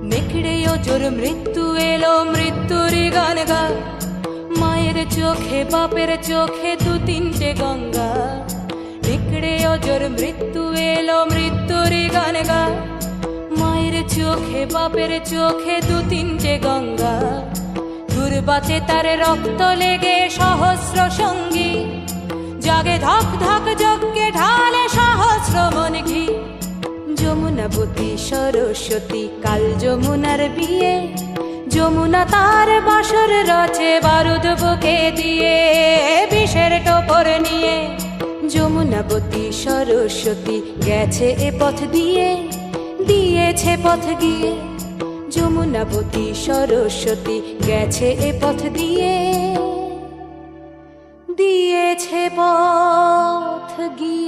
নেকড়ে অজর মৃত্যু এলো, মৃত্যুরই গান গা। মায়ের চোখে বাপের চোখে দু তিনটে গঙ্গা। নেকড়ে অজর মৃত্যু এলো, মৃত্যুরই গান গা। মায়ের চোখে বাপের চোখে দু তিনটে গঙ্গা। দুর্বাচে তার রক্ত লেগে সহস্র সঙ্গী, জাগে ধক ধক যজ্ঞে ঢালে সহস্র মন ঘি। যমুনাবতী সরস্বতী কাল যমুনার বিয়ে, যমুনা তার বাসর রচে বারুদ বুকে দিয়ে, বিষের টোপর নিয়ে। যমুনাবতী সরস্বতী গেছে এ পথ দিয়ে, দিয়েছে পথ গিয়ে। যমুনাবতী সরস্বতী গেছে এ পথ দিয়ে, দিয়েছে পথ গিয়ে।